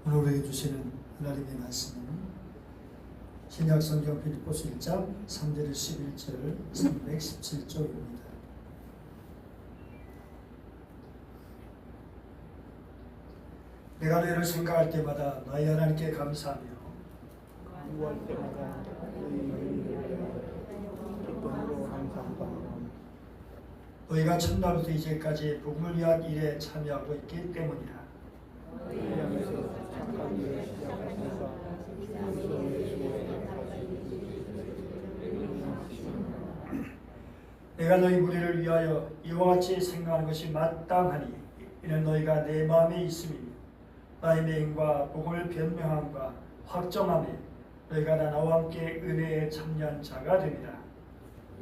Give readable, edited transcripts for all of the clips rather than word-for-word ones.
오늘 우리에게 주시는 하나님의 말씀은 신약성경 빌립보서 1장 3절 11절 317쪽입니다. 내가 너희를 생각할 때마다 너희 하나님께 감사하며 구할 때마다 기쁨으로 감사합니다. 너희가 첫날부터 이제까지 복음을 위한 일에 참여하고 있기 때문이라. 하나님께서 착한 일을 시작하셔서 내가 너희 무리를 위하여 이와 같이 생각하는 것이 마땅하니 이는 너희가 내 마음에 있음이며 나의 명과 복음을 변명함과 확정함에 너희가 나와 함께 은혜에 참여한 자가 되리라.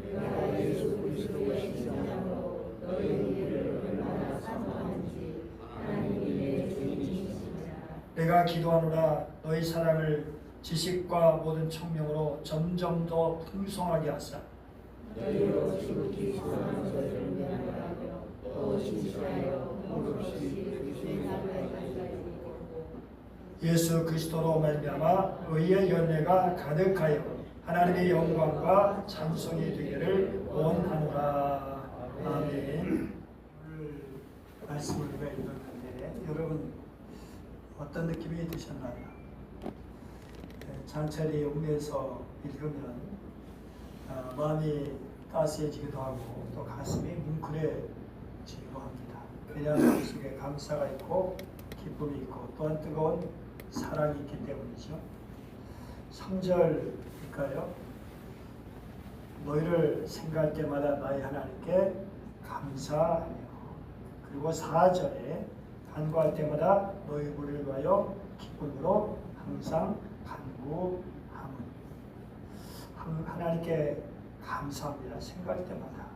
내가 예수 그리스도의 신앙으로 너희 우리를 얼마나 사모하는지 하나님이 내 주인이시니라. 내가 기도하노라 너희 사랑을 지식과 모든 총명으로 점점 더 풍성하게 하사 너희로 지극히 소원한 것을 면하여 또 진실하여 홀없이 그리스도의 나라에 예수 그리스도로 말미암아 의의 연례가 가득하여 하나님의 영광과 찬송이 되기를 원하노라. 아멘. 오늘 말씀을 우리가 읽었는데 여러분 어떤 느낌이 드셨나요? 찬찬히 음미해서 읽으면 마음이 따스해지기도 하고 또 가슴이 뭉클해지기도 합니다. 왜냐하면 그 속에 감사가 있고 기쁨이 있고 또한 뜨거운 사랑이 있기 때문이죠. 3절일까요? 너희를 생각할 때마다 나의 하나님께 감사하며, 그리고 4절에 간구할 때마다 너희 무리를 위하여 기쁨으로 항상 간구하면, 하나님께 감사합니다. 생각할 때마다.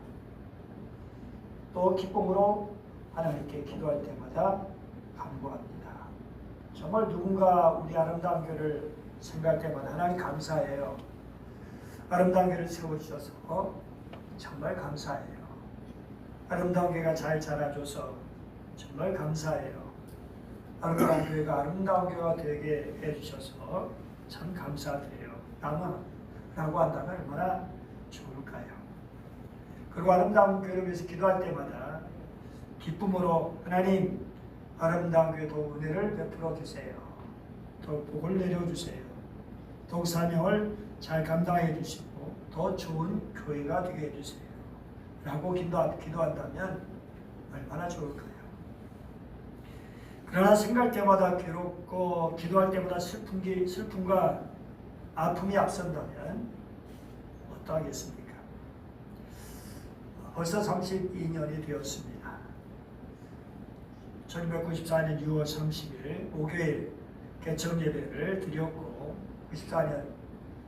또 기쁨으로 하나님께 기도할 때마다 간구합니다. 정말 누군가 우리 아름다운 교회를 생각할 때마다 하나님 감사해요. 아름다운 교회를 세워주셔서 정말 감사해요. 아름다운 교회가 잘 자라줘서 정말 감사해요. 아름다운 교회가 아름다운 교회가 되게 해주셔서 참 감사드려요. 라고 한다면 얼마나 좋을까요? 그리고 아름다운 교회를 위해서 기도할 때마다 기쁨으로 하나님 아름다운 교회 더 은혜를 베풀어 주세요. 더 복을 내려주세요. 더욱 사명을 잘 감당해 주시고 더 좋은 교회가 되게 해주세요. 라고 기도한다면 얼마나 좋을까요? 그러나 생각할 때마다 괴롭고 기도할 때마다 슬픔과 아픔이 앞선다면 어떠하겠습니까? 벌써 32년이 되었습니다. 1994년 6월 30일 목요일 개천 예배를 드렸고 94년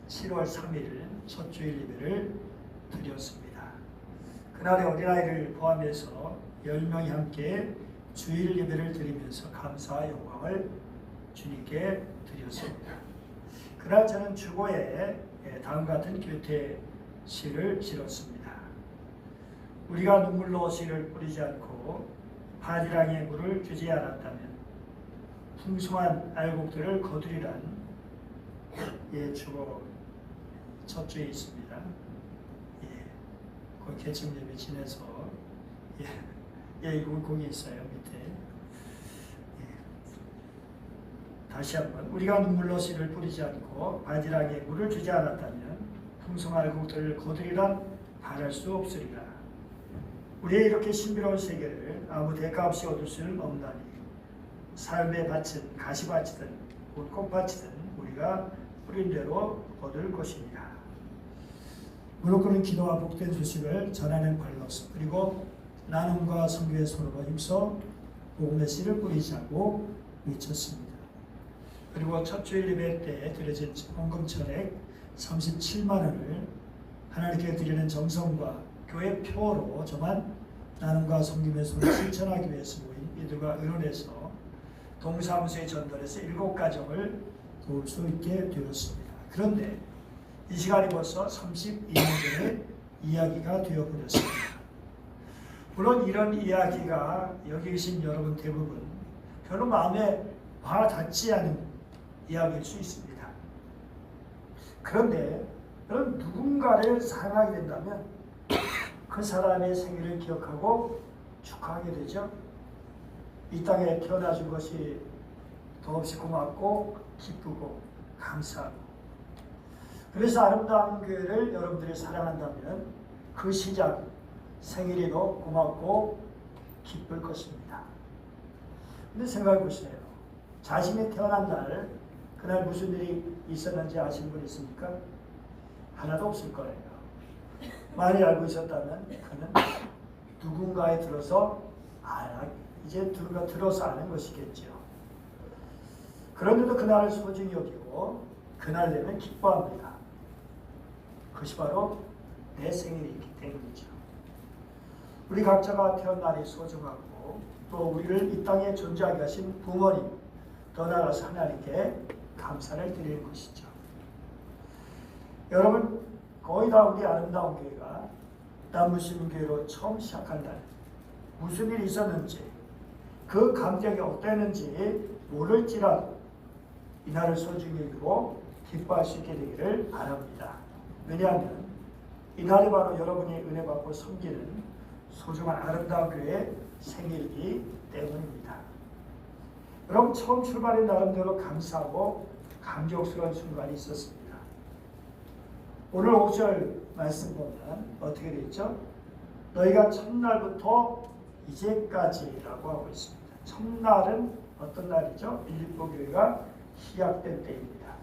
7월 3일 첫 주일 예배를 드렸습니다. 그날의 어린아이를 포함해서 10명이 함께 주일 예배를 드리면서 감사와 영광을 주님께 드렸습니다. 그날 저는 주보에 다음과 같은 교태시를 지었습니다. 우리가 눈물로 씨를 뿌리지 않고 바지락에 물을 주지 않았다면 풍성한 알곡들을 거두리란 주보 첫 주에 있습니다. 그 개천 예배 지내서 거기 있어요 밑에. 다시 한번 우리가 눈물로 씨를 뿌리지 않고 바지락에 물을 주지 않았다면 풍성한 알곡들을 거두리란 바랄 수 없으리라. 우리의 이렇게 신비로운 세계를 아무 대가 없이 얻을 수는 없나니 삶의 밭은 가시밭이든 꽃밭이든 우리가 뿌린 대로 얻을 것이니라. 무릎 꿇은 기도와 복된 소식을 전하는 발로서 그리고 나눔과 선교의 손으로 힘써 복음의 씨를 뿌리자고 외쳤습니다. 그리고 첫 주일 예배 때 드려진 헌금 천액 37만 원을 하나님께 드리는 정성과 교회 표로 저만 나눔과 섬김의 손을 실천하기 위해서 모인 이들과 의논해서 동사무소에 전달해서 7가정을 도울 수 있게 되었습니다. 그런데 이 시간이 벌써 32년 전의 이야기가 되어버렸습니다. 물론 이런 이야기가 여기 계신 여러분 대부분 별로 마음에 와 닿지 않은 이야기일 수 있습니다. 그런데 여러분 누군가를 사랑하게 된다면 그 사람의 생일을 기억하고 축하하게 되죠. 이 땅에 태어나준 것이 더없이 고맙고 기쁘고 감사하고, 그래서 아름다운 교회를 여러분들이 사랑한다면 그 시작 생일이 더 고맙고 기쁠 것입니다. 근데 생각해 보세요. 자신이 태어난 날 그날 무슨 일이 있었는지 아시는 분 있습니까? 하나도 없을 거예요. 많이 알고 있었다면 그는 누군가에 들어서 이제 누군가 들어서 아는 것이겠죠. 그런데도 그날을 소중히 여기고 그날 되면 기뻐합니다. 그것이 바로 내 생일이기 때문이죠. 우리 각자가 태어난 날이 소중하고 또 우리를 이 땅에 존재하게 하신 부모님, 더 나아가서 하나님께 감사를 드리는 것이죠. 여러분 거의 다 우리 아름다운 교회가 남무신교회로 처음 시작한 날 무슨 일이 있었는지 그 감격이 어땠는지 모를지라도 이날을 소중히 여기고 기뻐할 수 있게 되기를 바랍니다. 왜냐하면 이날이 바로 여러분이 은혜 받고 섬기는 소중한 아름다운 교회의 생일이기 때문입니다. 여러분 처음 출발인 나름대로 감사하고 감격스러운 순간이 있었습니다. 오늘 5절 말씀 보면 어떻게 되어 있죠? 너희가 첫날부터 이제까지라고 하고 있습니다. 첫날은 어떤 날이죠? 빌립보 교회가 시작된 때입니다.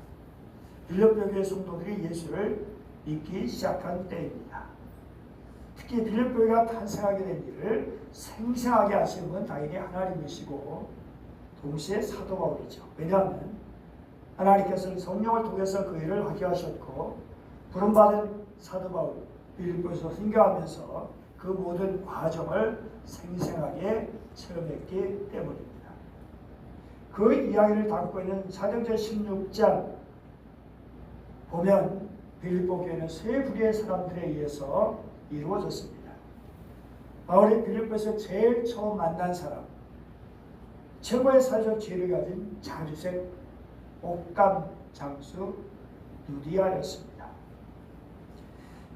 빌립보 교회 성도들이 예수를 믿기 시작한 때입니다. 특히 빌립보 교회가 탄생하게 된 일을 생생하게 하시는 건 당연히 하나님이시고 동시에 사도 바울이죠. 왜냐하면 하나님께서는 성령을 통해서 그 일을 하게 하셨고 부름받은 사도 바울 빌립보에서 순교하면서 그 모든 과정을 생생하게 체험했기 때문입니다. 그 이야기를 담고 있는 사도행전 16장 보면 빌립보 교회는 세 부류의 사람들에 의해서 이루어졌습니다. 바울이 빌립보에서 제일 처음 만난 사람, 최고의 사회적 지혜를 가진 자주색 옥감 장수 누디아였습니다.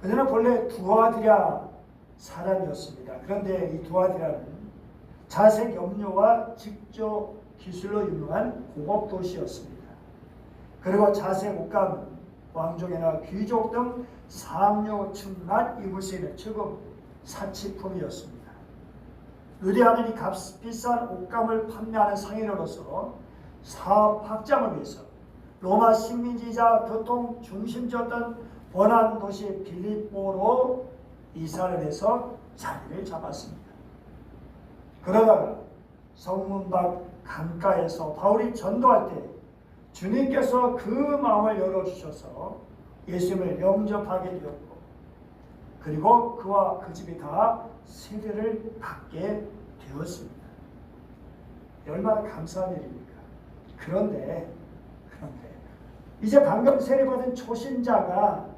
그녀는 본래 두아디라 사람이었습니다. 그런데 이 두아디라는 자색 염료와 직조 기술로 유명한 공업 도시였습니다. 그리고 자색 옥감은 왕족이나 귀족 등 상류층만 입을 수 있는 최고 사치품이었습니다. 누디아는 이 값비싼 옥감을 판매하는 상인으로서 사업 확장을 위해서 로마 식민지이자 교통 중심지였던 번화한 도시 빌립보로 이사를 해서 자리를 잡았습니다. 그러다가 성문 밖 강가에서 바울이 전도할 때 주님께서 그 마음을 열어주셔서 예수님을 영접하게 되었고, 그리고 그와 그 집이 다 세례를 받게 되었습니다. 얼마나 감사한 일입니까? 그런데 이제 방금 세례받은 초신자가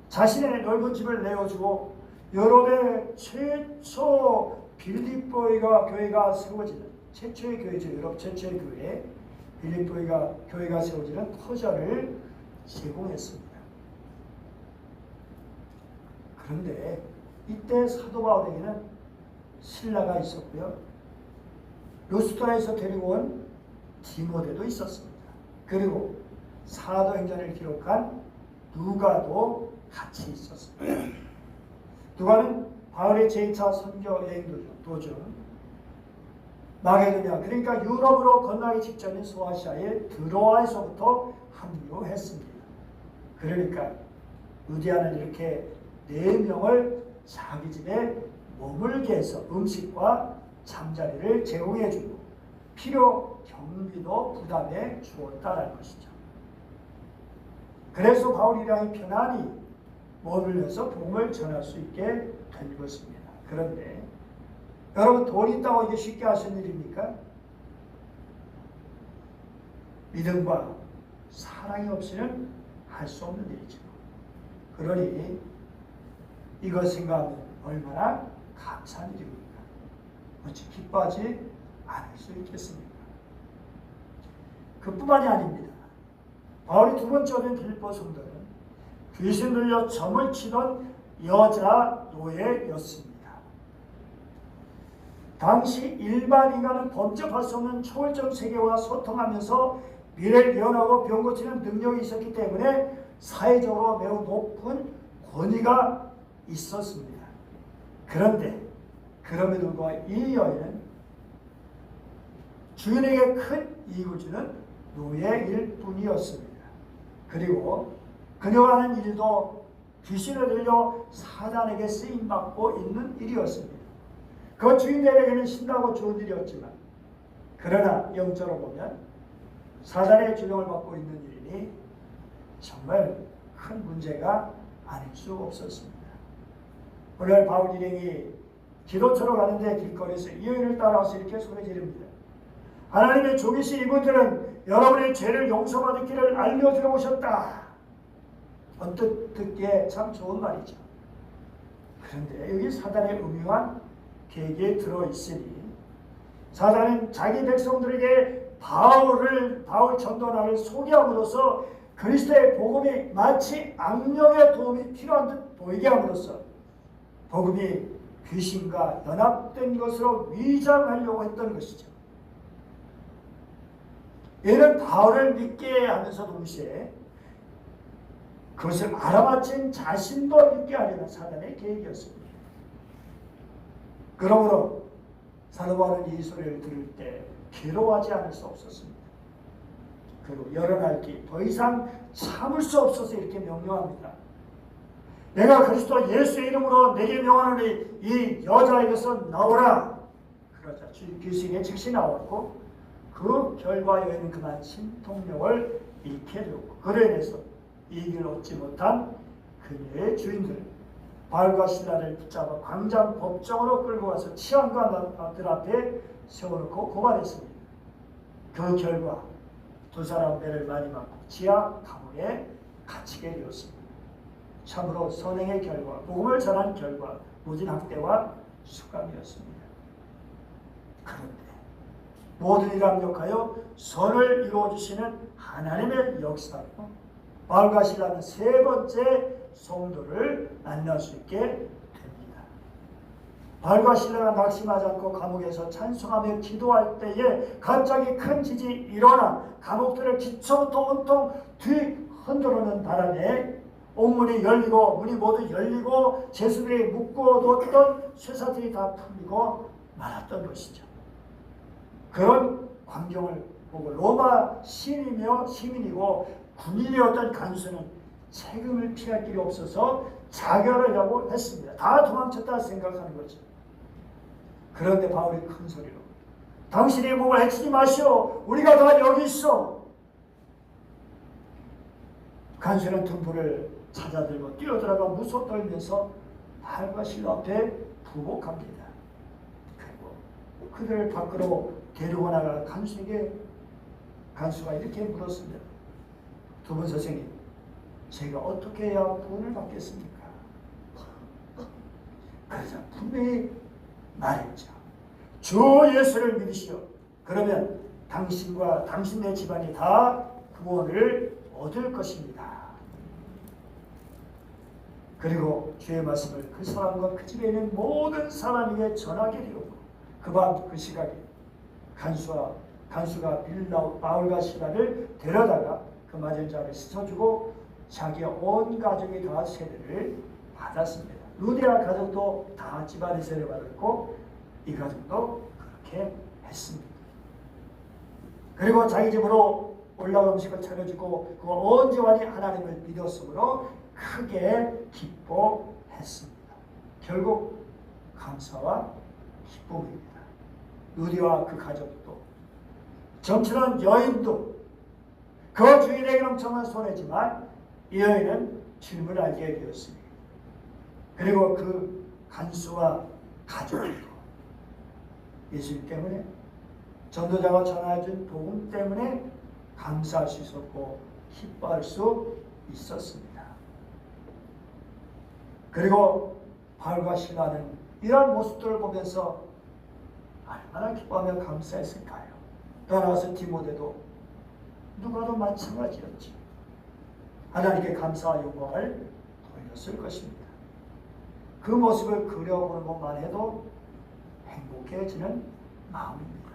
자신의 넓은 집을 내어주고 유럽의 최초 빌립보가 교회가 세워지는 최초의 교회죠. 유럽 최초의 교회 빌립보가 교회가 세워지는 터전을 제공했습니다. 그런데 이때 사도 바울에게는 신라가 있었고요. 루스트라에서 데리고 온 디모데도 있었습니다. 그리고 사도행전을 기록한 누가도 같이 있었습니다. 누가는 바울의 제2차 선교 여행 도중 마게도냐, 그러니까 유럽으로 건너기 직전인 소아시아의 드로아에서부터 합류했습니다. 그러니까 누디아는 이렇게 4명을 자기 집에 머물게 해서 음식과 잠자리를 제공해주고 필요 경비도 부담해 주었다는 것이죠. 그래서 바울이랑 편안히 머물면서 복음을 전할 수 있게 된 것입니다. 그런데 여러분, 돈 있다고 이게 쉽게 하시는 일입니까? 믿음과 사랑이 없이는 할 수 없는 일이죠. 그러니 이것 생각하면 얼마나 감사한 일입니까? 어찌 기뻐하지 않을 수 있겠습니까? 그뿐만이 아닙니다. 바울이 두 번째 오는 빌립보 성도는 귀신 들려 점을 치던 여자 노예였습니다. 당시 일반 인간은 범접할 수 없는 초월적 세계와 소통하면서 미래를 예언하고 병 고치는 능력이 있었기 때문에 사회적으로 매우 높은 권위가 있었습니다. 그런데 그럼에도 불구하고 이 여인은 주인에게 큰 이익을 주는 노예일 뿐이었습니다. 그리고 그녀가 하는 일도 귀신을 들려 사단에게 쓰임받고 있는 일이었습니다. 그 주인들에게는 신나고 좋은 일이었지만 그러나 영적으로 보면 사단의 주령을 받고 있는 일이니 정말 큰 문제가 아닐 수 없었습니다. 오늘 바울 일행이 기도처로 가는데 길거리에서 이 여인을 따라와서 이렇게 소리 지릅니다. 하나님의 종이신 이분들은 여러분의 죄를 용서받기를 알려주러 오셨다. 언뜻 듣기에 참 좋은 말이죠. 그런데 여기 사단의 음흉한 계획에 들어있으니 사단은 자기 백성들에게 바울 전도자를 소개함으로써 그리스도의 복음이 마치 악령의 도움이 필요한 듯 보이게 함으로써 복음이 귀신과 연합된 것으로 위장하려고 했던 것이죠. 얘는 바울을 믿게 하면서 동시에 그것을 알아맞힌 자신도 믿게 하려는 사단의 계획이었습니다. 그러므로 사도 바울은 이 소리를 들을 때 괴로워하지 않을 수 없었습니다. 그리고 여러 날기 더 이상 참을 수 없어서 이렇게 명령합니다. 내가 그리스도 예수의 이름으로 내게 명하노니 이 여자에게서 나오라. 그러자 귀신이 즉시 나왔고 그 결과 여인은 그만 신통력을 잃게 되었고 그로 인해서 이익을 얻지 못한 그녀의 주인들 바울과 실라를 붙잡아 광장 법정으로 끌고 가서 치안관들 앞에 세워놓고 고발했습니다. 그 결과 두 사람 배를 많이 맞고 지하 감옥에 갇히게 되었습니다. 참으로 선행의 결과, 복음을 전한 결과 무진 학대와 수감이었습니다. 그런데 모든 일을 합력하여 선을 이루어주시는 하나님의 역사로 바울과 실라는 세 번째 성도를 만날 수 있게 됩니다. 바울과 실라가 낙심하지 않고 감옥에서 찬송하며 기도할 때에 갑자기 큰 지진이 일어나 감옥들을 기초부터 온통 뒤흔들어는 바람에 옥문이 열리고 문이 모두 열리고 제수들이 묶어뒀던 쇠사들이 다 풀리고 말았던 것이죠. 그런 광경을 보고 로마 시민이고 군인이었던 간수는 책임을 피할 길이 없어서 자결하려고 했습니다. 다 도망쳤다 생각하는 거죠. 그런데 바울이 큰 소리로 당신이 몸을 해치지 마시오. 우리가 다 여기 있어. 간수는 등불을 찾아들고 뛰어들어가 무소 떨면서 바울과 실라 앞에 부복합니다. 그리고 그들을 밖으로 데리고 나가 간수에게 간수가 이렇게 물었습니다. 두 분 선생님, 제가 어떻게 해야 구원을 받겠습니까? 그래서 분명히 말했죠. 주 예수를 믿으시오. 그러면 당신과 당신의 집안이 다 구원을 얻을 것입니다. 그리고 주의 말씀을 그 사람과 그 집에 있는 모든 사람에게 전하게 되었고 그 밤 그 시각에 간수가 바울과 실라를 데려다가 그 맞은 자를 씻어주고 자기의 온 가족이 다 세례를 받았습니다. 루디아 가족도 다 집안의 세례를 받았고 이 가족도 그렇게 했습니다. 그리고 자기 집으로 올라온 음식을 차려주고 그 온 집안이 하나님을 믿었으므로 크게 기뻐했습니다. 결국 감사와 기쁨입니다. 루디와 그 가족도 점치는 여인도 그 주인에게 엄청난 손해지만 이 여인은 주님을 알게 되었습니다. 그리고 그 간수와 가족도 예수님 때문에 전도자가 전해준 복음 때문에 감사할 수 있었고 기뻐할 수 있었습니다. 그리고 바울과 실라는 이런 모습들을 보면서 얼마나 기뻐하며 감사했을까요? 또 나와서 디모데도 누가도 마찬가지였지. 하나님께 감사와 영광을 돌렸을 것입니다. 그 모습을 그려보는 것만 해도 행복해지는 마음입니다.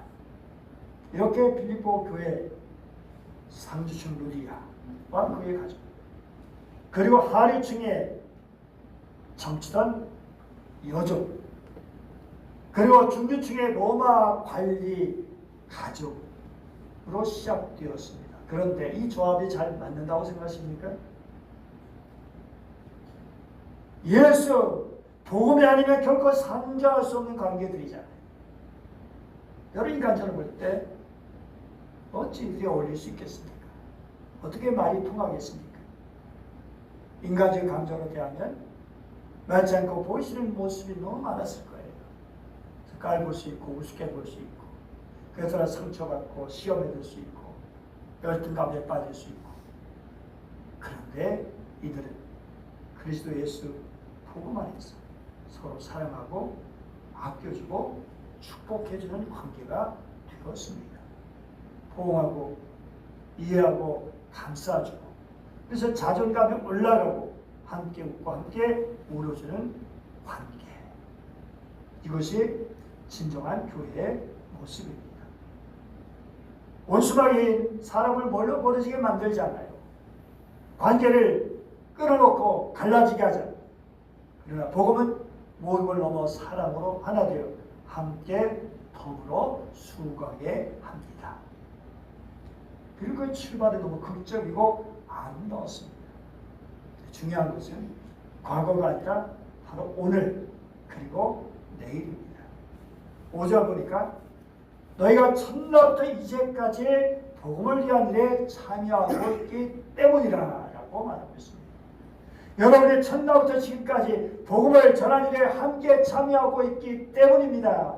이렇게 빌립보 교회 상주층 루디아와 그의 가족, 그리고 하류층에 정치단 여족, 그리고 중류층의 로마 관리 가족으로 시작되었습니다. 그런데 이 조합이 잘 맞는다고 생각하십니까? 예수 복음이 아니면 결코 상정할 수 없는 관계들이잖아요. 여러 인간적으로 볼 때 어찌 이렇게 어울릴 수 있겠습니까? 어떻게 말이 통하겠습니까? 인간적인 감정으로 대하면 맞지 않고 보이시는 모습이 너무 많았을 거예요. 깔볼 수 있고 우습게 볼 수 있고, 그래서 상처받고 시험에 들 수 있고 열등감에 빠질 수 있고. 그런데 이들은 그리스도 예수 복음 안에서 서로 사랑하고 아껴주고 축복해주는 관계가 되었습니다. 포옹하고 이해하고 감싸주고, 그래서 자존감이 올라가고 함께 웃고 함께 울어주는 관계. 이것이 진정한 교회의 모습입니다. 원수마귀인 사람을 멀어지게 만들잖아요. 관계를 끊어놓고 갈라지게 하잖아요. 그러나 복음은 모든 걸 넘어 사랑으로 하나 되어 함께 더불어 수고하게 합니다. 그리고 그 출발이 너무 극적이고 아름다웠습니다. 중요한 것은 과거가 아니라 바로 오늘 그리고 내일입니다. 5절 보니까 너희가 첫날부터 이제까지 복음을 위한 일에 참여하고 있기 때문이라 라고 말하고 있습니다. 여러분이 첫날부터 지금까지 복음을 전하는 일에 함께 참여하고 있기 때문입니다.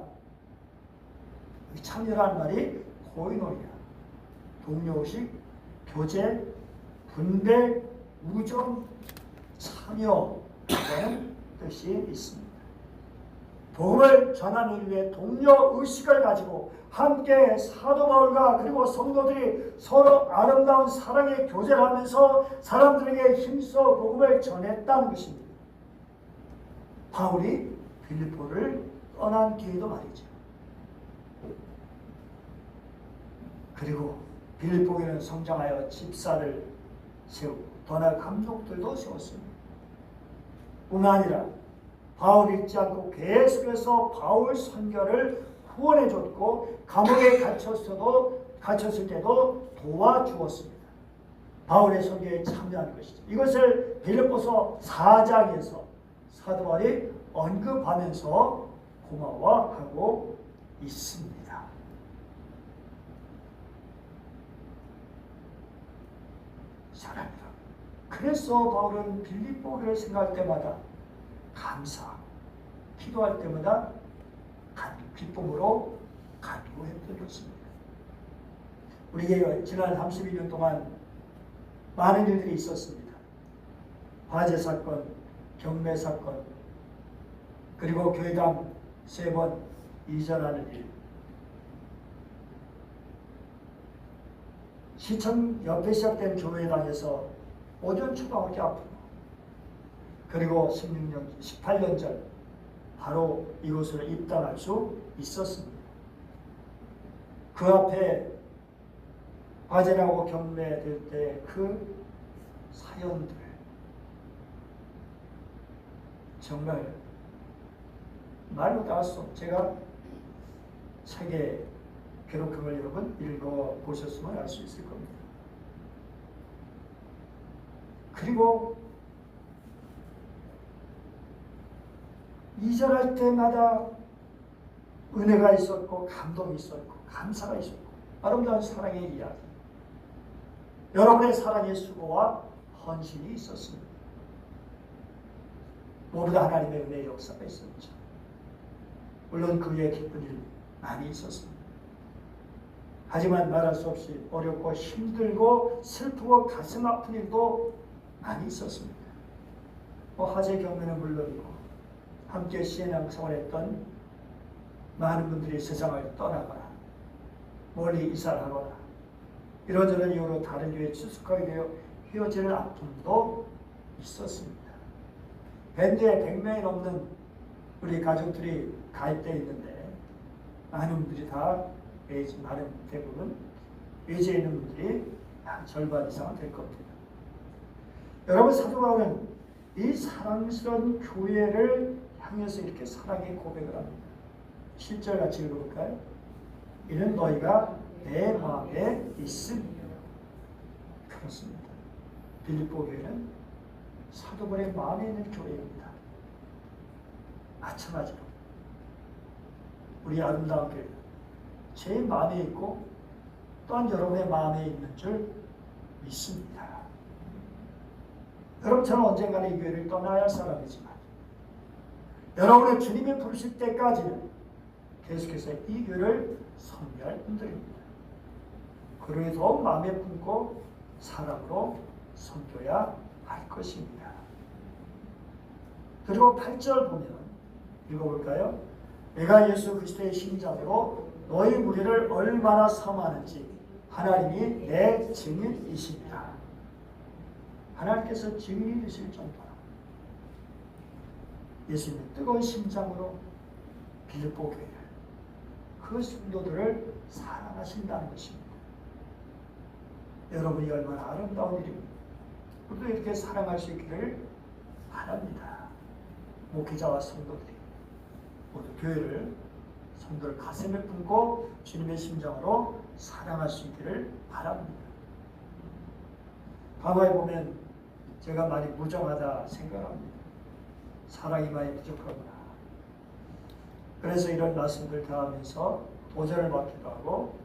참여라는 말이 코이노니아, 동료의식, 교제, 분배, 우정, 참여라는 뜻이 있습니다. 복음을 전하는 일 위해 동료의식을 가지고 함께 사도 바울과 그리고 성도들이 서로 아름다운 사랑의 교제를 하면서 사람들에게 힘써 복음을 전했다는 것입니다. 바울이 빌립보를 떠난 뒤에도 말이죠. 그리고 빌립보에는 성장하여 집사를 세우고 더나 감독들도 세웠습니다. 뿐만 아니라 바울 잊지 않고 계속해서 바울 선교를 후원해줬고 감옥에 갇혔을 때도 도와주었습니다. 바울의 선교에 참여하는 것이죠. 이것을 빌립보서 4장에서 사도 바울이 언급하면서 고마워하고 있습니다. 사랑합니다. 그래서 바울은 빌립보를 생각할 때마다 감사하고 기도할 때마다 기쁨으로 간구했던 것입니다. 우리에게 지난 32년 동안 많은 일들이 있었습니다. 화재 사건, 경매 사건, 그리고 교회당 3번 이전하는 일, 시청 옆에 시작된 교회당에서 오전 초등학교 앞으로, 그리고 18년 전 바로 이곳으로 입당할 수 있었습니다. 그 앞에 화재나고 경매될 때 그 사연들 정말 말로 다 할 수 없고, 제가 책에 기록한 걸 여러분 읽어보셨으면 알 수 있을 겁니다. 그리고 이전할 때마다 은혜가 있었고 감동이 있었고 감사가 있었고 아름다운 사랑의 이야기, 여러분의 사랑의 수고와 헌신이 있었습니다. 무엇보다 하나님의 은혜의 역사가 있었죠. 물론 그 위에 기쁜 일 많이 있었습니다. 하지만 말할 수 없이 어렵고 힘들고 슬프고 가슴 아픈 일도 많이 있었습니다. 화재 경매는 물론이고 함께 신앙생활을 했던 많은 분들이 세상을 떠나거나 멀리 이사를 하거나 이런저런 이유로 다른 교회에 출석하게 되어 헤어지는 아픔도 있었습니다. 밴드에 100명이 넘는 우리 가족들이 가입되어 있는데 많은 분들이 다 많은 대부분 외지에 있는 분들이 한 절반 이상은 될 겁니다. 여러분, 사도 바울은 이 사랑스러운 교회를 향해서 이렇게 사랑의 고백을 합니다. 7절 같이 읽어볼까요? 이는 너희가 내 마음에 있습니다. 그렇습니다. 빌립보 교회는 사도 바울의 마음에 있는 교회입니다. 마찬가지로 우리 아름다운 교회 제 마음에 있고 또한 여러분의 마음에 있는 줄 믿습니다. 여러분, 저는 언젠가는 이 교회를 떠나야 할 사람이지만 여러분의 주님이 부르실 때까지는 계속해서 이 교회를 섬겨할 분들입니다. 그러니 더욱 마음에 품고 사랑으로 섬겨야 할 것입니다. 그리고 8절 보면 읽어볼까요? 내가 예수 그리스도의 심장으로 너희 무리를 얼마나 사모하는지 하나님이 내 증인이십니다. 하나님께서 증인이 되실 정도로 예수님의 뜨거운 심장으로 빌립보 교회를, 그 성도들을 사랑하신다는 것입니다. 여러분이 얼마나 아름다운 일입니다. 우리도 이렇게 사랑할 수 있기를 바랍니다. 목회자와 성도들이 모두 교회를, 성도를 가슴에 품고 주님의 심장으로 사랑할 수 있기를 바랍니다. 과거에 보면 제가 많이 무정하다 생각합니다. 사랑이 많이 부족하구나. 그래서 이런 말씀들 다 하면서 도전을 받기도 하고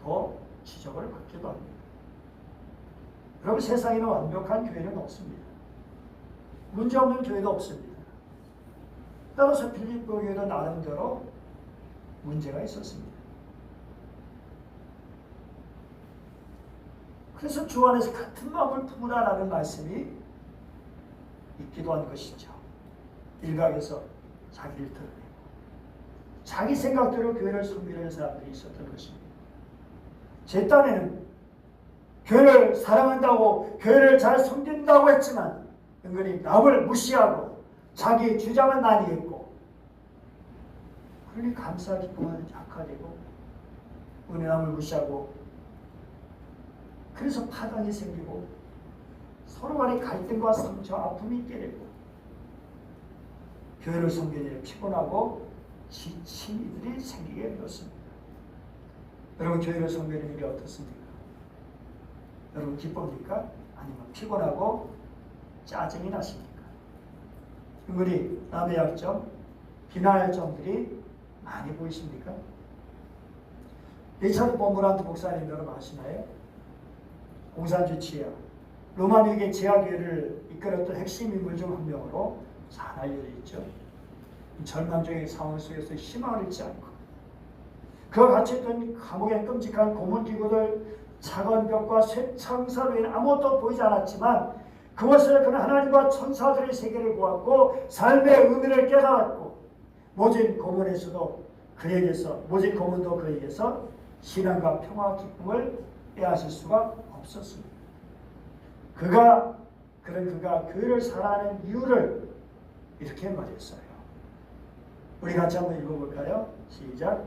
또 지적을 받기도 합니다. 여러분, 세상에는 완벽한 교회는 없습니다. 문제없는 교회도 없습니다. 따라서 빌립보 교회도 나름대로 문제가 있었습니다. 그래서 주 안에서 같은 마음을 품으라라는 말씀이 있기도 한 것이죠. 일각에서 자기를 드러내고 자기 생각대로 교회를 섬기는 사람들이 있었던 것입니다. 제 딴에는 교회를 사랑한다고 교회를 잘 섬긴다고 했지만 은근히 남을 무시하고 자기 주장은 많이 했고, 그러니 감사 기쁨은 약화되고 은혜 남을 무시하고, 그래서 파당이 생기고 서로 간의 갈등과 상처, 아픔이 있게 되고 교회를 섬기는 피곤하고 지친 이들이 생기게 되었습니다. 여러분, 교회를 섬기는 일이 어떻습니까? 여러분, 기쁩니까? 아니면 피곤하고 짜증이 나십니까? 은근히 남의 약점, 비난할 점들이 많이 보이십니까? 리차드 본브란트 목사님 여러분 아시나요? 공산주의 지하, 로마니게 지하교회를 이끌었던 핵심 인물 중 한 명으로 잘 알려져 있죠. 절망적인 상황 속에서 희망을 잃지 않고 그가 갇혀있던 감옥의 끔찍한 고문기구들, 작은 벽과 쇠창사로 인해 아무것도 보이지 않았지만 그것을 그는 하나님과 천사들의 세계를 보았고 삶의 의미를 깨달았고 모진 고문에서도 그에게서, 모진 고문도 그에게서 신앙과 평화 기쁨을 빼앗을 수가 없었습니다. 그가 교회를 사랑하는 이유를 이렇게 말했어요. 우리 같이 한번 읽어볼까요? 시작.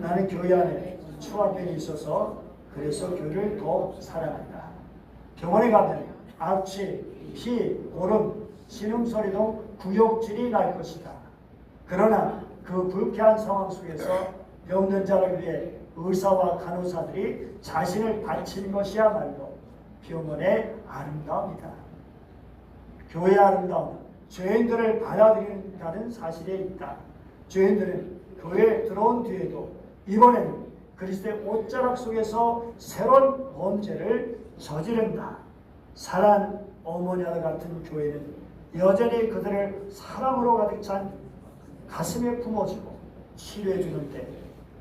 나는 교회 안에 추합변이 있어서 그래서 교회를 더 사랑한다. 병원에 가면 악취, 피, 고름, 신음소리 등 구역질이 날 것이다. 그러나 그 불쾌한 상황 속에서 병든 자를 위해 의사와 간호사들이 자신을 바친 것이야말로 병원의 아름다움이다. 교회의 아름다움은 죄인들을 받아들인다는 사실에 있다. 죄인들은 교회에 들어온 뒤에도 이번에는 그리스도의 옷자락 속에서 새로운 범죄를 저지른다. 사랑하는 어머니와 같은 교회는 여전히 그들을 사랑으로 가득 찬 가슴에 품어주고 치료해 주는데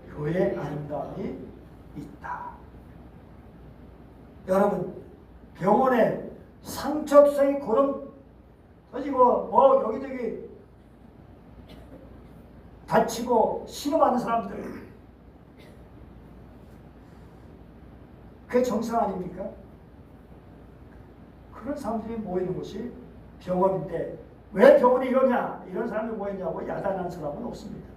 교회의 아름다움이 있다. 여러분, 병원에 상처투성이 고름 터지고 여기저기 다치고 신음하는 사람들, 그게 정상 아닙니까? 그런 사람들이 모이는 곳이 병원인데 왜 병원이 이러냐, 이런 사람이 모였냐고 야단하는 사람은 없습니다.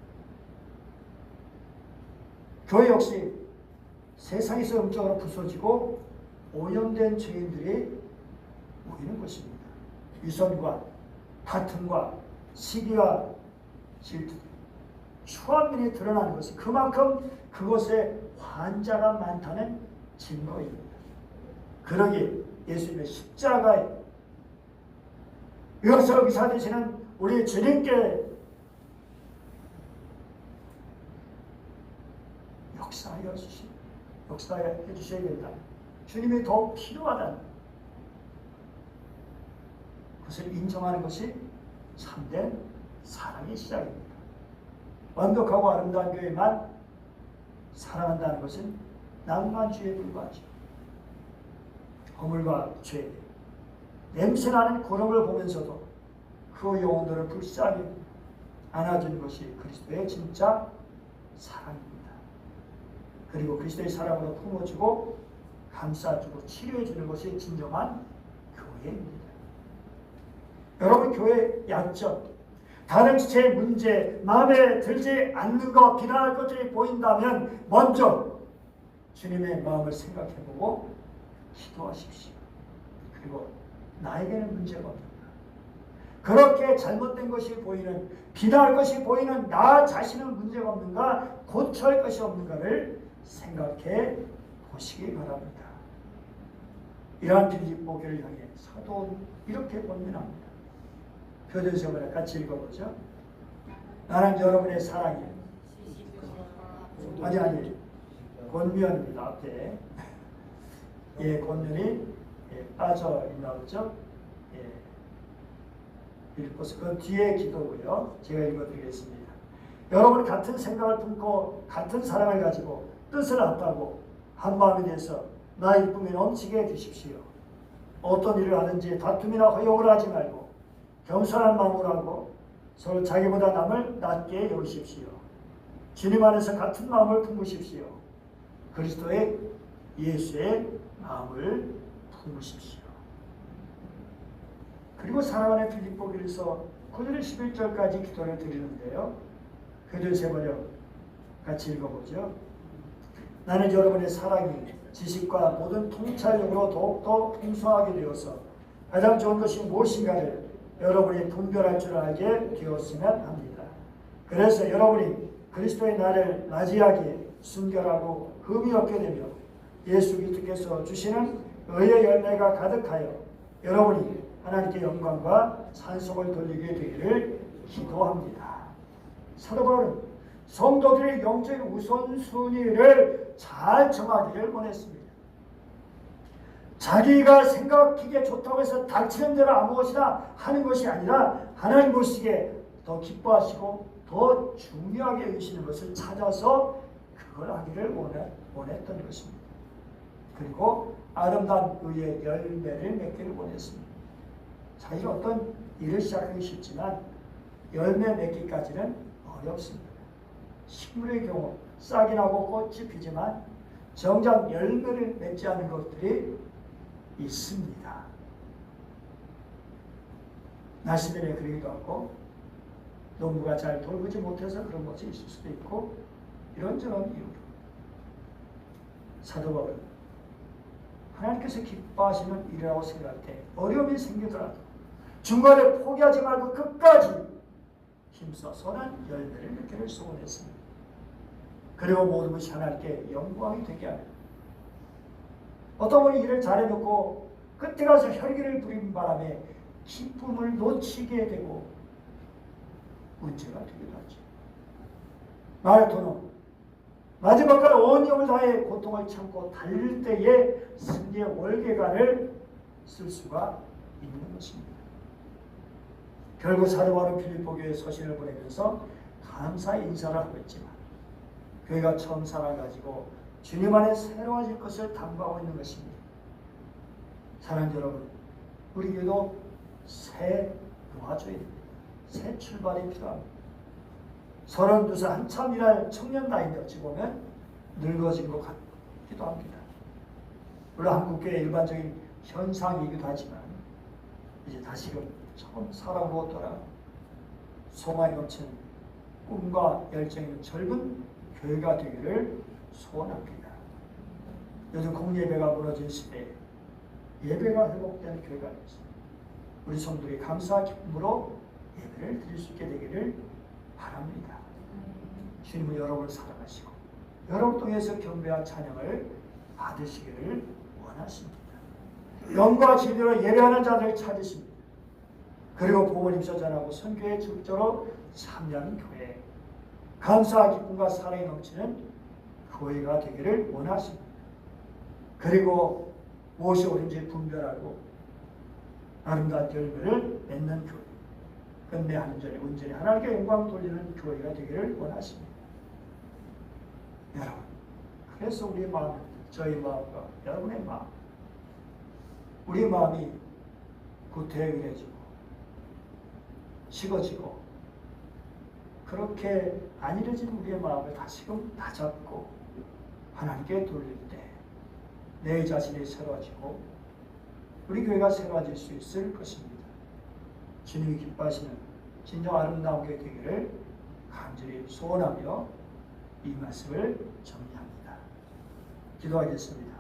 교회 역시 세상에서 영적으로 부서지고 오염된 죄인들이 모이는 것입니다. 위선과 다툼과 시기와 질투, 추한면이 드러나는 것은 그만큼 그곳에 환자가 많다는 증거입니다. 그러기 예수님의 십자가에 여기서 의사 되시는 우리 주님께 역사해 주셔야 된다. 주님이 더 필요하다. 그것을 인정하는 것이 참된 사랑의 시작입니다. 완벽하고 아름다운 교회만 사랑한다는 것은 낭만주의에 불과하죠. 허물과 죄, 냄새나는 고름을 보면서도 그 영혼들을 불쌍히 안아주는 것이 그리스도의 진짜 사랑입니다. 그리고 그리스도의 사랑으로 품어주고 감싸주고 치료해주는 것이 진정한 교회입니다. 여러분, 교회의 약점, 다른 지체의 문제, 마음에 들지 않는 것, 비난할 것들이 보인다면 먼저 주님의 마음을 생각해보고 기도하십시오. 그리고 나에게는 문제가 없는가? 그렇게 잘못된 것이 보이는, 비난할 것이 보이는 나 자신은 문제가 없는가? 고쳐야 할 것이 없는가를 생각해 보시기 바랍니다. 이러한 빌립보 교회를 향해 사도는 이렇게 권면합니다. 표준세번에 같이 읽어보죠. 나는 여러분의 사랑에 아니 권면입니다. 앞에 권면이 빠져 있나 보죠. 빌립보서 그 뒤에 기도고요. 제가 읽어드리겠습니다. 여러분 같은 생각을 품고 같은 사랑을 가지고 뜻을 합하고 한 마음이 돼서 나의 기쁨이 넘치게 해주십시오. 어떤 일을 하든지 다툼이나 허용을 하지 말고 겸손한 마음으로 하고 서로 자기보다 남을 낮게 여기십시오. 주님 안에서 같은 마음을 품으십시오. 그리스도의 예수의 마음을 품으십시오. 그리고 사랑하는 빌립보 교회에서 9절 11절까지 기도를 드리는데요. 교절 세 번역 같이 읽어보죠. 나는 여러분의 사랑이 지식과 모든 통찰력으로 더욱더 풍성하게 되어서 가장 좋은 것이 무엇인가를 여러분이 분별할 줄 알게 되었으면 합니다. 그래서 여러분이 그리스도의 나를 나지하게 순결하고 흠이 없게 되며 예수 그리스도께서 주시는 의의 열매가 가득하여 여러분이 하나님께 영광과 찬송을 돌리게 되기를 기도합니다. 사도 바울은 성도들의 영적인 우선순위를 잘 정하기를 원했습니다. 자기가 생각하기에 좋다고 해서 닥치는 대로 아무것이나 하는 것이 아니라 하나님 보시기에 더 기뻐하시고 더 중요하게 여기시는 것을 찾아서 그걸 하기를 원했던 것입니다. 그리고 아름다운 의의 열매를 맺기를 원했습니다. 자기가 어떤 일을 시작하기 쉽지만 열매 맺기까지는 어렵습니다. 식물의 경우 싹이 나고 꽃이 피지만 정작 열매를 맺지 않은 것들이 있습니다. 날씨 때문에 그러기도 하고 농부가 잘 돌보지 못해서 그런 것이 있을 수도 있고 이런저런 이유로 사도 바울은 하나님께서 기뻐하시는 일이라고 생각할 때 어려움이 생기더라도 중간에 포기하지 말고 끝까지 힘써서는 열매를 맺기를 소원했습니다. 그리고 모든 것이 하나님께 영광이 되게 하는 어떤 분이 일을 잘해놓고 끝에 가서 혈기를 부리는 바람에 기쁨을 놓치게 되고 문제가 되기도 하죠. 마라토는 마지막까지 온 힘을 다해 고통을 참고 달릴 때에 승리의 월계관을 쓸 수가 있는 것입니다. 결국 사도 바울은 빌립보 교회에 서신을 보내면서 감사의 인사를 하고 있지만 교회가 처음 살아가지고 주님 안에 새로워질 것을 당부하고 있는 것입니다. 사랑하는 여러분, 우리 교회도 새 도와줘입니다. 새 출발이 필요합니다. 32살 한참 일할 청년 나이인데 어찌 보면 늙어진 것 같기도 합니다. 물론 한국교회 일반적인 현상이기도 하지만 이제 다시금 처음 사랑으로 돌아 소망이 넘치는 꿈과 열정 있는 젊은 교회가 되기를 소원합니다. 요즘 공예배가 무너진 시대에 예배가 회복되는 교회가 되었습니다. 우리 성도들이 감사와 기쁨으로 예배를 드릴 수 있게 되기를 바랍니다. 주님은 여러분을 사랑하시고 여러분 통해서 경배와 찬양을 받으시기를 원하십니다. 영과 진리로 예배하는 자들을 찾으십니다. 그리고 부모님서 전하고 선교에 적극적으로 참여하는 교회, 감사와 기쁨과 사랑이 넘치는 교회가 되기를 원하십니다. 그리고 무엇이 옳은지 분별하고 아름다운 열매를 맺는 교회, 끝내 한절에 온전히 하나님께 영광 돌리는 교회가 되기를 원하십니다. 여러분, 그래서 우리의 마음, 저희 마음과 여러분의 마음, 우리 마음이 구태의해지고 식어지고 그렇게 안 이루어진 우리의 마음을 다시금 다잡고 하나님께 돌릴 때 내 자신이 새로워지고 우리 교회가 새로워질 수 있을 것입니다. 주님이 기뻐하시는 진정 아름다운 교회 되기를 간절히 소원하며 이 말씀을 정리합니다. 기도하겠습니다.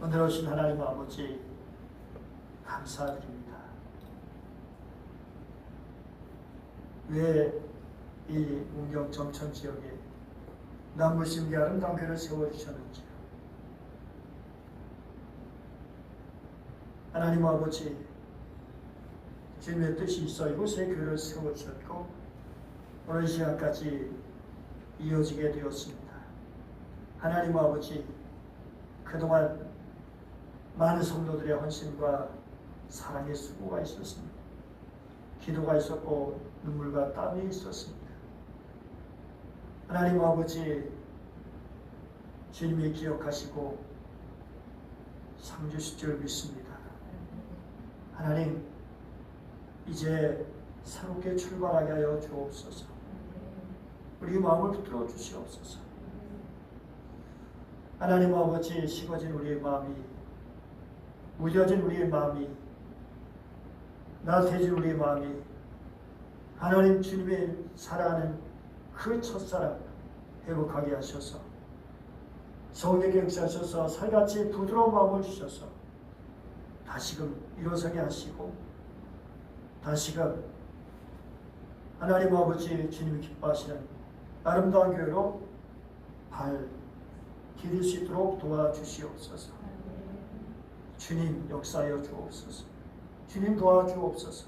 오늘 오신 하나님 아버지 감사드립니다. 왜 이 문경 정천 지역에 남부심기 아름다운 교회를 세워주셨는지 하나님 아버지 주님의 뜻이 있어 이곳에 교회를 세워주셨고 오늘 시간까지 이어지게 되었습니다. 하나님 아버지 그동안 많은 성도들의 헌신과 사랑의 수고가 있었습니다. 기도가 있었고 눈물과 땀이 있었습니다. 하나님 아버지 주님이 기억하시고 상주실 줄 믿습니다. 하나님 이제 새롭게 출발하게 하여 주옵소서. 우리 마음을 붙들어 주시옵소서. 하나님 아버지 식어진 우리의 마음이 무뎌진 우리의 마음이 나태해진 우리의 마음이 하나님 주님의 사랑하는 그 첫사랑 회복하게 하셔서 성령의 역사하셔서 살같이 부드러운 마음을 주셔서 다시금 일어서게 하시고 다시금 하나님 아버지 주님이 기뻐하시는 아름다운 교회로 발 디딜 수 있도록 도와주시옵소서. 주님 역사하여 주옵소서. 주님 도와주옵소서.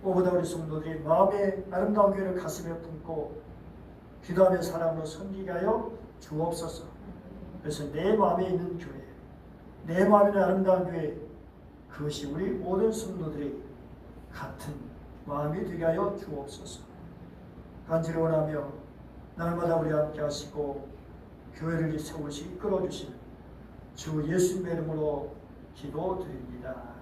무엇보다 우리 성도들이 마음의 아름다운 교회를 가슴에 품고 기도하며 사랑으로 섬기게 하여 주옵소서. 그래서 내 마음에 있는 교회, 내 마음에 있는 아름다운 교회, 그것이 우리 모든 성도들이 같은 마음이 되게 하여 주옵소서. 간절히 원하며 날마다 우리 함께 하시고 교회를 세우시 이끌어 주시는 주 예수님의 이름으로 기도드립니다.